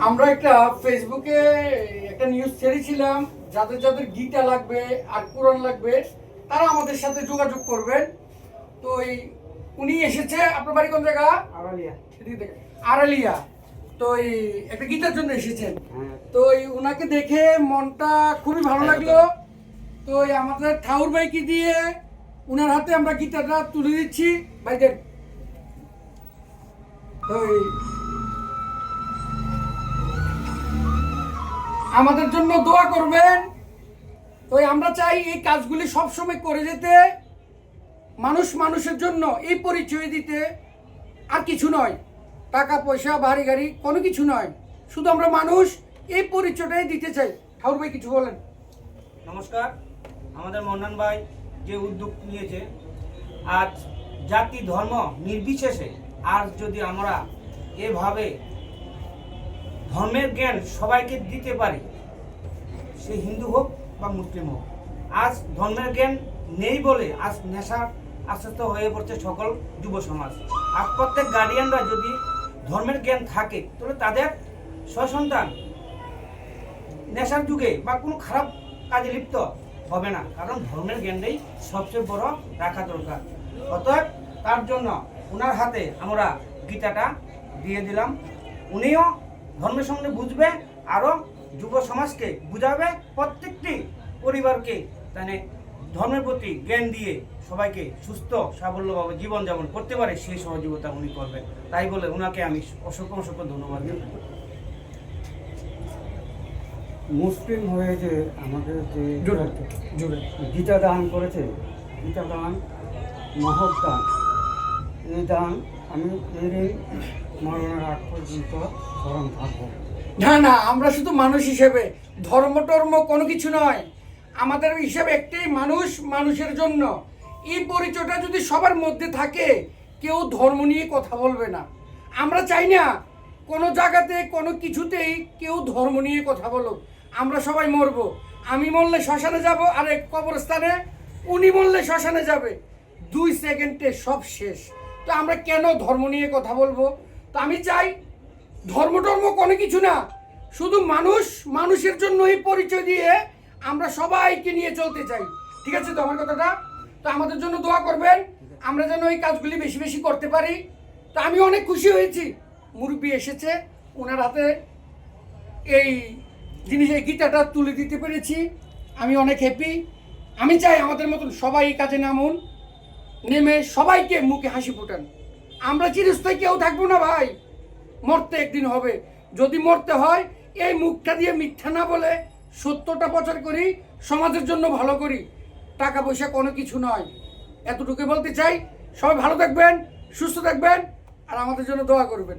আমরা একটা ফেসবুকে একটা নিউজ ছেড়েছিলাম, যাদের যাদের গীতা লাগবে আর কোরআন লাগবে তারা আমাদের সাথে যোগাযোগ করবেন। তো উনি এসেছে। আপনার বাড়ি কোন জায়গা? আড়ালিয়া। আড়ালিয়া। তো একটা গীতার জন্য এসেছেন। তো উনাকে দেখে মনটা খুবই ভালো লাগলো। তো আমাদের ঠাকুর ভাইকে দিয়ে উনার হাতে আমরা গীতাটা তুলে দিচ্ছি। ভাইদের তো আমাদের জন্য দোয়া করবেন। তো আমরা চাই এই কাজগুলি সবসময় করে যেতে, মানুষ মানুষের জন্য এই পরিচয় দিতে, আর কিছু নয়, টাকা পয়সা বাড়ি গাড়ি কোনো কিছু নয়, শুধু আমরা মানুষ, এই পরিচয়টাই দিতে চাই। ঠাকুর ভাই কিছু বলেন। নমস্কার। আমাদের মন্নান ভাই যে উদ্যোগ নিয়েছে, আজ জাতি ধর্ম নির্বিশেষে আজ যদি আমরা এভাবে ধর্মের জ্ঞান সবাইকে দিতে পারি, সে হিন্দু হোক বা মুসলিম হোক, আজ ধর্মের জ্ঞান নেই বলে আজ নেশার আশ্বস্ত হয়ে পড়ছে সকল যুব সমাজ। আর প্রত্যেক গার্ডিয়ানরা যদি ধর্মের জ্ঞান থাকে তাহলে তাদের সন্তান নেশার যুগে বা কোনো খারাপ কাজে লিপ্ত হবে না, কারণ ধর্মের জ্ঞানটাই সবচেয়ে বড় রাখা দরকার। অতএব তার জন্য ওনার হাতে আমরা গীতাটা দিয়ে দিলাম। উনিও ধর্মের সঙ্গে বুঝবে, আরও যুব সমাজকে বুঝাবে, প্রত্যেকটি পরিবারকে মানে ধর্মের প্রতি জ্ঞান দিয়ে সবাইকে সুস্থ সাবল্যভাবে জীবনযাপন করতে পারে সেই সহযোগিতা উনি করবেন। তাই বলে ওনাকে আমি অসংখ্য অসংখ্য ধন্যবাদ দিই। মুসলিম হয়ে যে আমাদের যে গীতা দান করেছে, গীতা দান মহৎ দান, এই দান আমি এই মরণের আগ পর্যন্ত স্মরণ থাকবো। না না, আমরা শুধু মানুষ হিসেবে, ধর্ম টর্ম কোনো কিছু নয়, আমাদের হিসেবে একটাই, মানুষ মানুষের জন্য। এই পরিচয়টা যদি সবার মধ্যে থাকে, কেউ ধর্ম নিয়ে কথা বলবে না। আমরা চাই না কোনো জায়গাতে কোনো কিছুতেই কেউ ধর্ম নিয়ে কথা বলুক। আমরা সবাই মরব, আমি মরলে শ্মশানে যাব, আর এক কবরস্থানে, উনি মরলে শ্মশানে যাবে, 2 সেকেন্ডে সব শেষ। তো আমরা কেন ধর্ম নিয়ে কথা বলবো? তো আমি চাই ধর্ম টর্ম কোনো কিছু না, শুধু মানুষ মানুষের জন্য এই পরিচয় দিয়ে আমরা সবাইকে নিয়ে চলতে চাই। ঠিক আছে তো আমার কথাটা? তো আমাদের জন্য দোয়া করবেন, আমরা যেন এই কাজগুলি বেশি বেশি করতে পারি। তো আমি অনেক খুশি হয়েছি, মুরব্বী এসেছে, ওনার হাতে এই জিনিস, এই গীতাটা তুলে দিতে পেরেছি, আমি অনেক হ্যাপি। আমি চাই আমাদের মতন সবাই এই কাজে নামুন, নেমে সবাইকে মুখে হাসি ফোটান। আমরা চিরস্থায়ী কেউ থাকবো না ভাই, মরতে একদিন হবে। যদি মরতে হয় এই মুখটা দিয়ে মিথ্যা না বলে সত্যটা প্রচার করি, সমাজের জন্য ভালো করি, টাকা পয়সা কোনো কিছু নয়। এতটুকু বলতে চাই। সবাই ভালো থাকবেন, সুস্থ থাকবেন, আর আমাদের জন্য দোয়া করবেন।